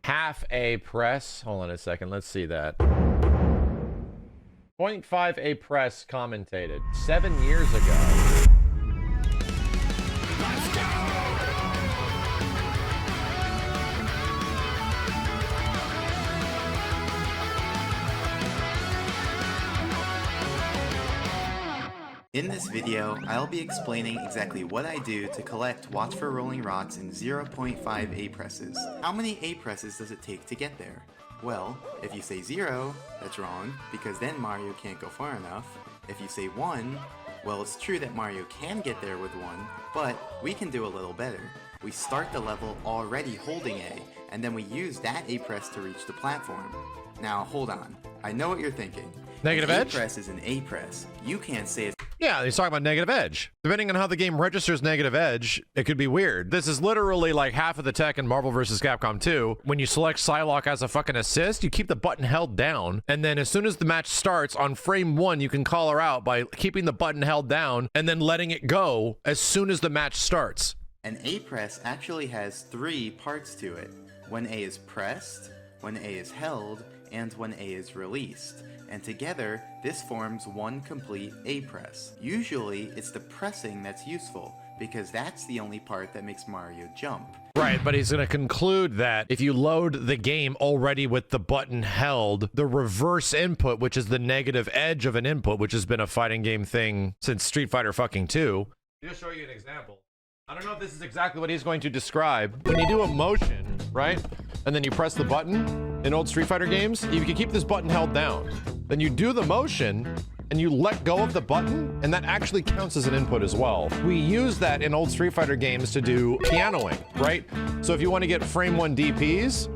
Half a press. Hold on a second. Let's see that. 0.5 a press commentated 7 years ago. Let's go! In this video, I'll be explaining exactly what I do to collect Watch for Rolling Rocks in 0.5 A presses. How many A presses does it take to get there? Well, if you say 0, that's wrong, because then Mario can't go far enough. If you say 1, well, it's true that Mario can get there with 1, but we can do a little better. We start the level already holding A, and then we use that A press to reach the platform. Now, hold on. I know what you're thinking. Negative An edge? A press is an A press. You can't say it's Yeah, he's talking about negative edge. Depending on how the game registers negative edge, it could be weird. This is literally like half of the tech in Marvel vs. Capcom 2. When you select Psylocke as a fucking assist, you keep the button held down, and then as soon as the match starts, on frame 1, you can call her out by keeping the button held down and then letting it go as soon as the match starts. An A press actually has 3 parts to it. When A is pressed, when A is held, and when A is released. And together, this forms one complete A press. Usually, it's the pressing that's useful, because that's the only part that makes Mario jump. Right, but he's going to conclude that if you load the game already with the button held, the reverse input, which is the negative edge of an input, which has been a fighting game thing since Street Fighter fucking 2. I'll just show you an example. I don't know if this is exactly what he's going to describe. When you do a motion, right, and then you press the button in old Street Fighter games, you can keep this button held down. Then you do the motion, and you let go of the button, and that actually counts as an input as well. We use that in old Street Fighter games to do pianoing, right? So if you want to get frame 1 DPs,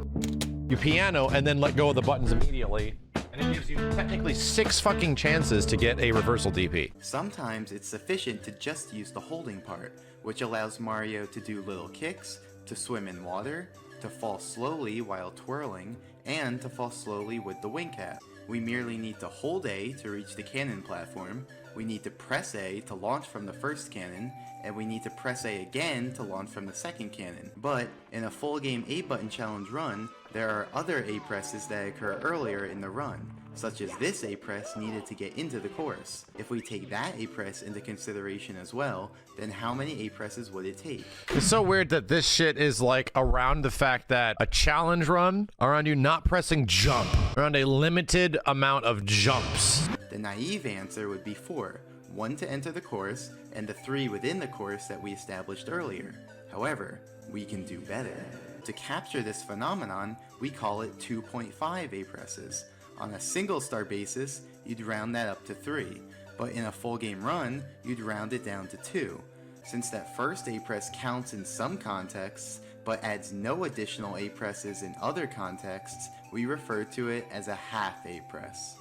you piano and then let go of the buttons immediately, and it gives you technically 6 fucking chances to get a reversal DP. Sometimes it's sufficient to just use the holding part, which allows Mario to do little kicks, to swim in water, to fall slowly while twirling, and to fall slowly with the wing cap. We merely need to hold A to reach the cannon platform, we need to press A to launch from the first cannon, and we need to press A again to launch from the second cannon. But in a full game A button challenge run, there are other A presses that occur earlier in the run, such as this A press needed to get into the course. If we take that A press into consideration as well, then how many A presses would it take? It's so weird that this shit is like around the fact that a challenge run around you not pressing jump, around a limited amount of jumps. The naive answer would be 4, 1 to enter the course, and the 3 within the course that we established earlier. However, we can do better. To capture this phenomenon, we call it 2.5 A presses. On a single star basis, you'd round that up to 3, but in a full game run, you'd round it down to 2. Since that first A press counts in some contexts, but adds no additional A presses in other contexts, we refer to it as a half A press.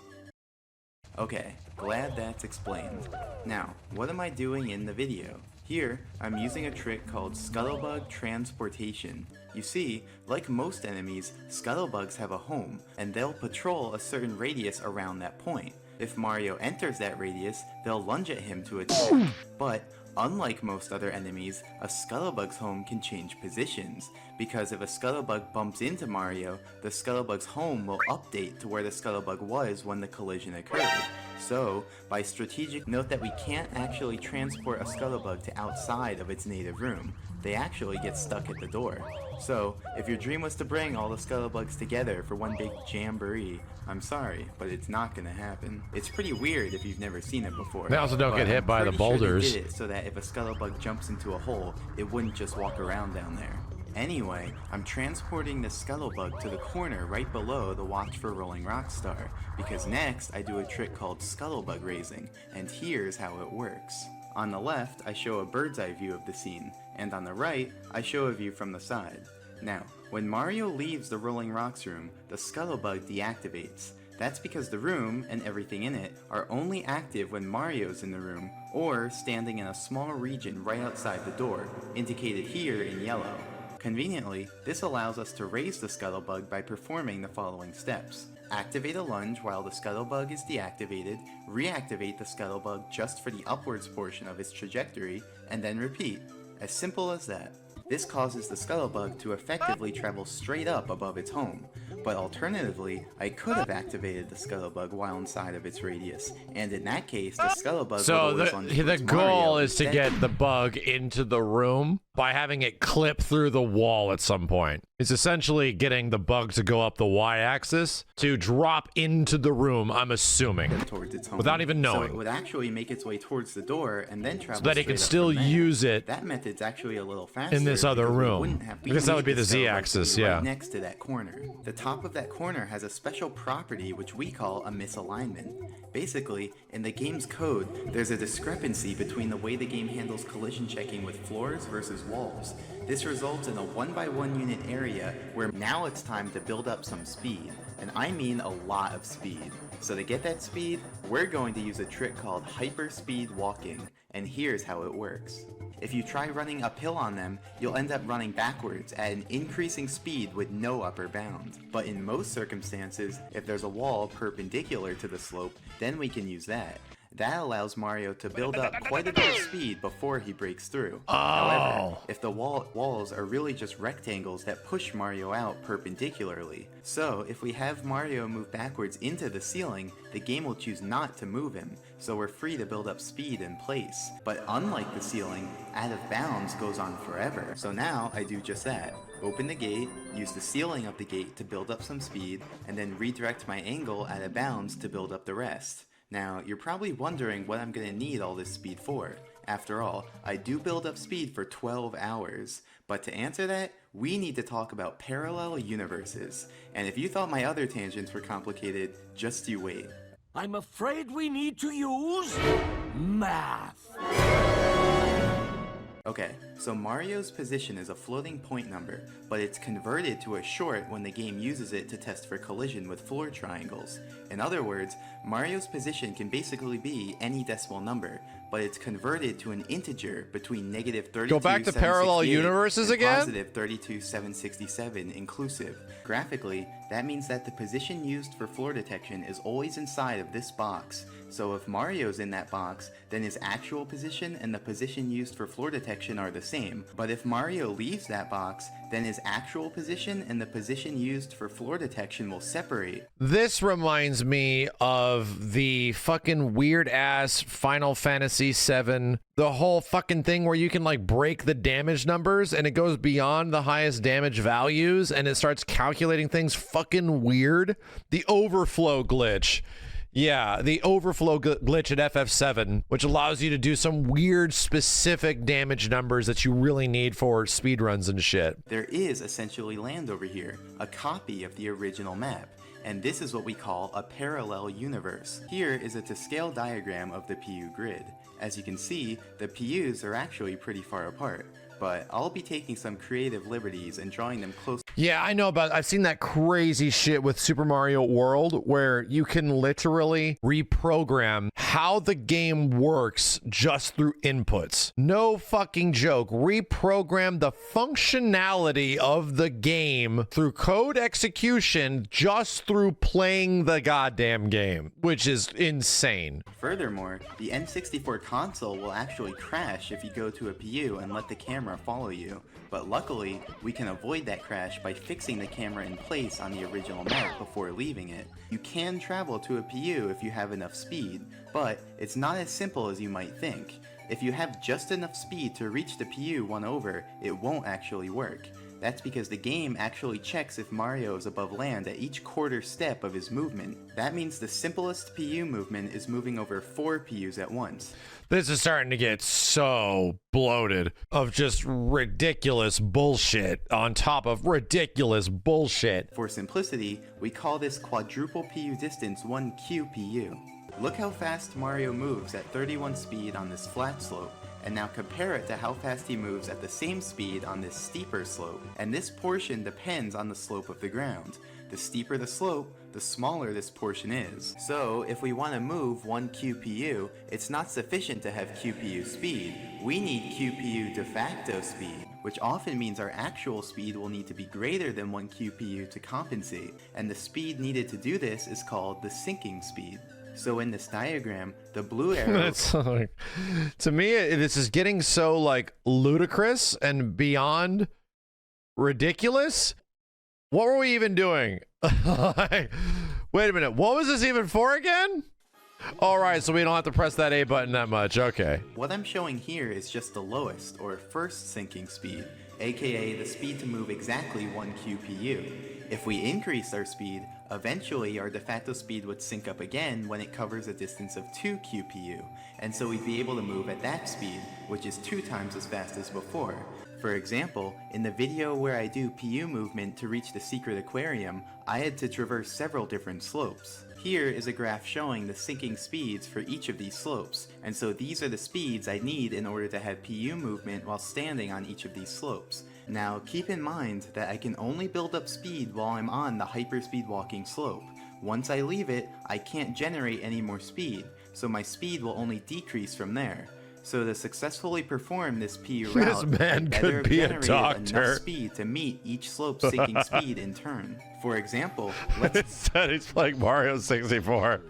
Okay, glad that's explained. Now, what am I doing in the video? Here, I'm using a trick called Scuttlebug Transportation. You see, like most enemies, Scuttlebugs have a home, and they'll patrol a certain radius around that point. If Mario enters that radius, they'll lunge at him to attack. But, unlike most other enemies, a Scuttlebug's home can change positions, because if a Scuttlebug bumps into Mario, the Scuttlebug's home will update to where the Scuttlebug was when the collision occurred. So, by strategic note that we can't actually transport a Scuttlebug to outside of its native room. They actually get stuck at the door. So, if your dream was to bring all the Scuttlebugs together for one big jamboree, I'm sorry, but it's not gonna happen. It's pretty weird if you've never seen it before. They also don't get hit by the boulders. Sure they did it so that if a Scuttlebug jumps into a hole, it wouldn't just walk around down there. Anyway, I'm transporting the Scuttlebug to the corner right below the Watch for Rolling Rock star, because next I do a trick called Scuttlebug raising, and here's how it works. On the left, I show a bird's eye view of the scene, and on the right, I show a view from the side. Now, when Mario leaves the Rolling Rocks room, the Scuttlebug deactivates. That's because the room, and everything in it, are only active when Mario's in the room, or standing in a small region right outside the door, indicated here in yellow. Conveniently, this allows us to raise the Scuttlebug by performing the following steps. Activate a lunge while the Scuttlebug is deactivated, reactivate the Scuttlebug just for the upwards portion of its trajectory, and then repeat. As simple as that. This causes the Scuttlebug to effectively travel straight up above its home. But alternatively, I could have activated the Scuttlebug while inside of its radius, and in that case, the Scuttlebug So would always lunge the towards goal Mario is to instead. get the bug into the room by having it clip through the wall at some point. It's essentially getting the bug to go up the y-axis to drop into the room, I'm assuming, towards its home. without even So knowing. it would actually make its way towards the door and then travel So that it can straight up still from there. use it That method's actually a little faster in this other because we room. wouldn't have- I guess that would be the Scuttlebug to be z-axis, right yeah. next to that corner. The top of that corner has a special property which we call a misalignment. Basically, in the game's code, there's a discrepancy between the way the game handles collision checking with floors versus walls. This results in a 1x1 unit area where now it's time to build up some speed. And I mean a lot of speed. So to get that speed, we're going to use a trick called hyperspeed walking. And here's how it works. If you try running uphill on them, you'll end up running backwards at an increasing speed with no upper bound. But in most circumstances, if there's a wall perpendicular to the slope, then we can use that. That allows Mario to build up quite a bit of speed before he breaks through. However, if the walls are really just rectangles that push Mario out perpendicularly. So if we have Mario move backwards into the ceiling, the game will choose not to move him, so we're free to build up speed in place. But unlike the ceiling, out of bounds goes on forever. So now I do just that. Open the gate, use the ceiling of the gate to build up some speed, and then redirect my angle out of bounds to build up the rest. Now, you're probably wondering what I'm gonna need all this speed for. After all, I do build up speed for 12 hours. But to answer that, we need to talk about parallel universes. And if you thought my other tangents were complicated, just you wait. I'm afraid we need to use math. Okay, so Mario's position is a floating point number, but it's converted to a short when the game uses it to test for collision with floor triangles. In other words, Mario's position can basically be any decimal number, but it's converted to an integer between -32, Go back to parallel 768 universes and again? positive 32, 767 inclusive. Graphically, that means that the position used for floor detection is always inside of this box. So if Mario's in that box, then his actual position and the position used for floor detection are the same. But if Mario leaves that box, then his actual position and the position used for floor detection will separate. This reminds me of the fucking weird ass Final Fantasy VII, the whole fucking thing where you can like break the damage numbers and it goes beyond the highest damage values and it starts calculating things fucking weird. The overflow glitch. Yeah, the overflow glitch at FF7, which allows you to do some weird specific damage numbers that you really need for speedruns and shit. There is essentially land over here, a copy of the original map. And this is what we call a parallel universe. Here is a to-scale diagram of the PU grid. As you can see, the PUs are actually pretty far apart, but I'll be taking some creative liberties and drawing them close. Yeah, I know about, I've seen that crazy shit with Super Mario World where you can literally reprogram how the game works just through inputs. No fucking joke. Reprogram the functionality of the game through code execution just through playing the goddamn game, which is insane. Furthermore, the N64 console will actually crash if you go to a PU and let the camera follow you. But luckily, we can avoid that crash by fixing the camera in place on the original map before leaving it. You can travel to a PU if you have enough speed, but it's not as simple as you might think. If you have just enough speed to reach the PU one over, it won't actually work. That's because the game actually checks if Mario is above land at each quarter step of his movement. That means the simplest PU movement is moving over 4 PUs at once. This is starting to get so bloated of just ridiculous bullshit on top of ridiculous bullshit. For simplicity, we call this quadruple PU distance 1 QPU. Look how fast Mario moves at 31 speed on this flat slope, and now compare it to how fast he moves at the same speed on this steeper slope. And this portion depends on the slope of the ground. The steeper the slope, the smaller this portion is. So if we want to move 1 QPU, it's not sufficient to have QPU speed. We need QPU de facto speed, which often means our actual speed will need to be greater than 1 QPU to compensate. And the speed needed to do this is called the sinking speed. So in this diagram, the blue arrow... It's like, to me, this is getting so like ludicrous and beyond ridiculous. What were we even doing? Wait a minute, what was this even for again? All right, so we don't have to press that A button that much. Okay. What I'm showing here is just the lowest, or first sinking speed, aka the speed to move exactly 1 QPU. If we increase our speed, eventually our de facto speed would sync up again when it covers a distance of 2 QPU, and so we'd be able to move at that speed, which is 2 times as fast as before. For example, in the video where I do PU movement to reach the secret aquarium, I had to traverse several different slopes. Here is a graph showing the sinking speeds for each of these slopes, and so these are the speeds I need in order to have PU movement while standing on each of these slopes. Now keep in mind that I can only build up speed while I'm on the hyperspeed walking slope. Once I leave it, I can't generate any more speed, so my speed will only decrease from there. So to successfully perform this PU route, This man I'd better could have be a generated doctor. enough speed to meet each slope's sinking speed in turn. For example, let's... Instead, he's playing Mario 64.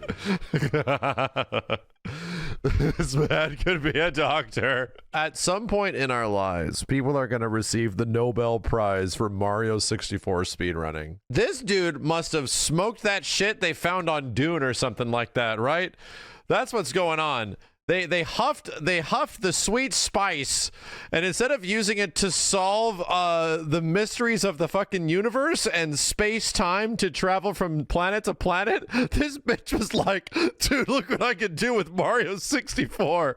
This man could be a doctor. At some point in our lives, people are going to receive the Nobel Prize for Mario 64 speedrunning. This dude must have smoked that shit they found on Dune or something like that, right? That's what's going on. They huffed the sweet spice, and instead of using it to solve the mysteries of the fucking universe and space-time to travel from planet to planet, this bitch was like, dude, look what I can do with Mario 64.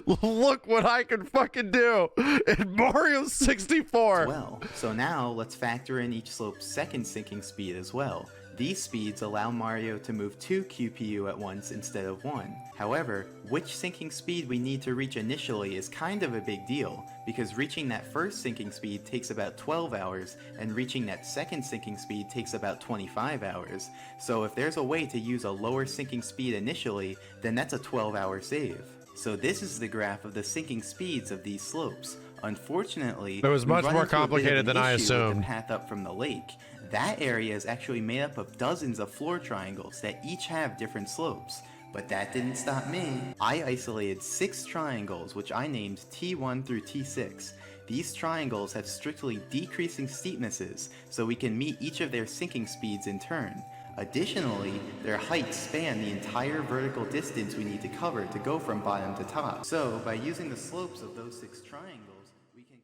Look what I can fucking do in Mario 64. Well, so now let's factor in each slope's second sinking speed as well. These speeds allow Mario to move 2 QPU at once instead of 1. However, which sinking speed we need to reach initially is kind of a big deal, because reaching that first sinking speed takes about 12 hours, and reaching that second sinking speed takes about 25 hours. So if there's a way to use a lower sinking speed initially, then that's a 12-hour save. So this is the graph of the sinking speeds of these slopes. Unfortunately, it was much more complicated than I with assumed. the path up from the lake. That area is actually made up of dozens of floor triangles that each have different slopes. But that didn't stop me. I isolated 6 triangles, which I named T1 through T6. These triangles have strictly decreasing steepnesses, so we can meet each of their sinking speeds in turn. Additionally, their heights span the entire vertical distance we need to cover to go from bottom to top. So, by using the slopes of those 6 triangles, we can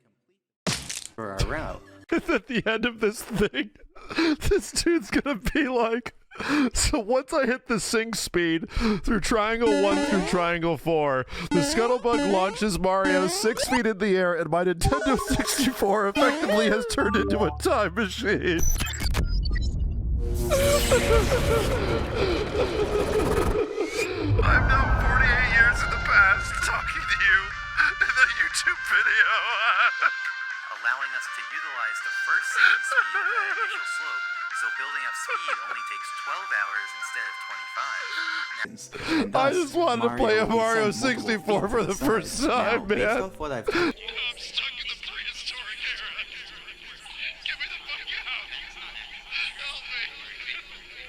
complete for our route. At the end of this thing, this dude's gonna be like, so once I hit the sync speed through triangle 1 through triangle 4, the Scuttlebug launches Mario 6 feet in the air, and my Nintendo 64 effectively has turned into a time machine. I'm now 48 years in the past talking to you in the YouTube video. Allowing us to utilize the first sinking speed of that initial slope, so building up speed only takes 12 hours instead of 25. I just wanted to play a Mario 64 for the first time, man. Based off what I've I'm stuck in the prehistoric era. Get me the fuck out. Help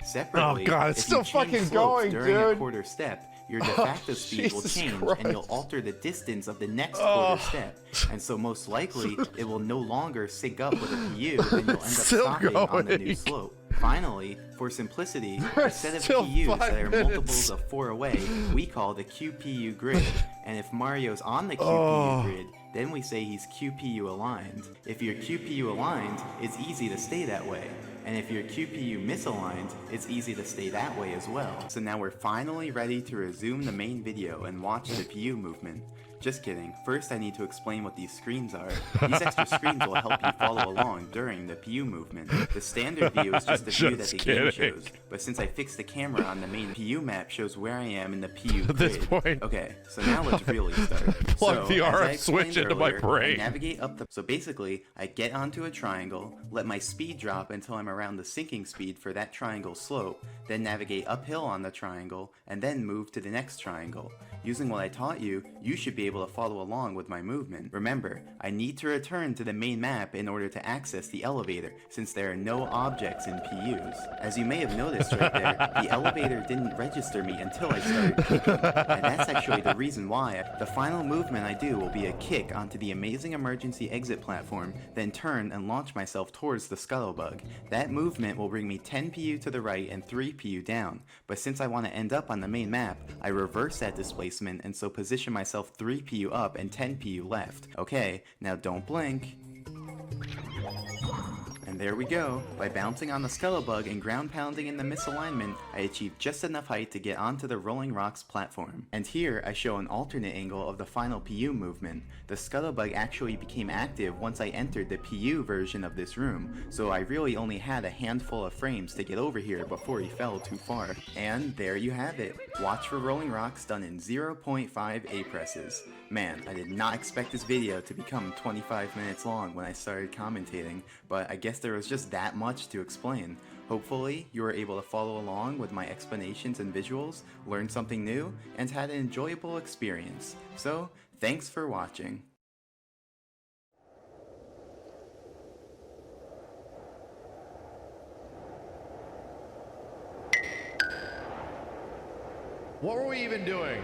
me. Separately, Oh god, it's if still you change fucking slopes going, during a dude. quarter step, your de facto speed will Jesus change, Christ. and you'll alter the distance of the next quarter step. And so most likely, it will no longer sync up with a PU, and you'll end up Still stopping on the new going. slope. Finally, for simplicity, There's a set of still PUs 5 that are minutes. multiples of 4 away, we call the QPU grid. And if Mario's on the QPU grid, then we say he's QPU aligned. If you're QPU aligned, it's easy to stay that way. And if you're QPU misaligned, it's easy to stay that way as well. So now we're finally ready to resume the main video and watch the PU movement. Just kidding. First I need to explain what these screens are. These extra screens will help you follow along during the PU movement. The standard view is just the view that the game shows, but since I fixed the camera on the main PU map shows where I am in the PU grid. At this point, Okay, so now let's really start. plug the as I RF switch explained into my earlier, brain. I navigate up the... So basically, I get onto a triangle, let my speed drop until I'm around the sinking speed for that triangle slope, then navigate uphill on the triangle, and then move to the next triangle. Using what I taught you, you should be able to follow along with my movement. Remember, I need to return to the main map in order to access the elevator, since there are no objects in PUs. As you may have noticed right there, the elevator didn't register me until I started kicking, and that's actually the reason why. The final movement I do will be a kick onto the amazing emergency exit platform, then turn and launch myself towards the Scuttlebug. That movement will bring me 10 PU to the right and 3 PU down, but since I want to end up on the main map, I reverse that displacement and so position myself 3 PU up and 10 PU left. Okay, now don't blink. And there we go. By bouncing on the Scuttlebug and ground pounding in the misalignment, I achieved just enough height to get onto the Rolling Rocks platform. And here I show an alternate angle of the final PU movement. The Scuttlebug actually became active once I entered the PU version of this room, so I really only had a handful of frames to get over here before he fell too far. And there you have it. Watch for Rolling Rocks done in 0.5 A-presses. Man, I did not expect this video to become 25 minutes long when I started commentating, but I guess there was just that much to explain. Hopefully, you were able to follow along with my explanations and visuals, learn something new, and had an enjoyable experience. So, thanks for watching. What were we even doing?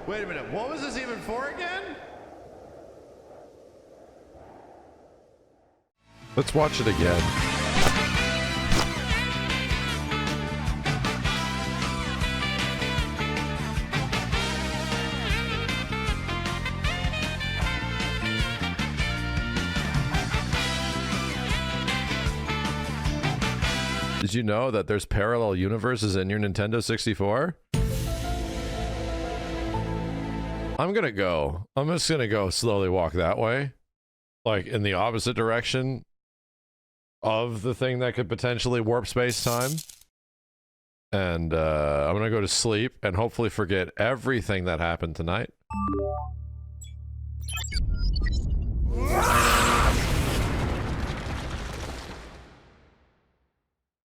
Wait a minute, what was this even for again? Let's watch it again. Did you know that there's parallel universes in your Nintendo 64? I'm just gonna go slowly walk that way. Like in the opposite direction of the thing that could potentially warp space-time. And I'm gonna go to sleep and hopefully forget everything that happened tonight.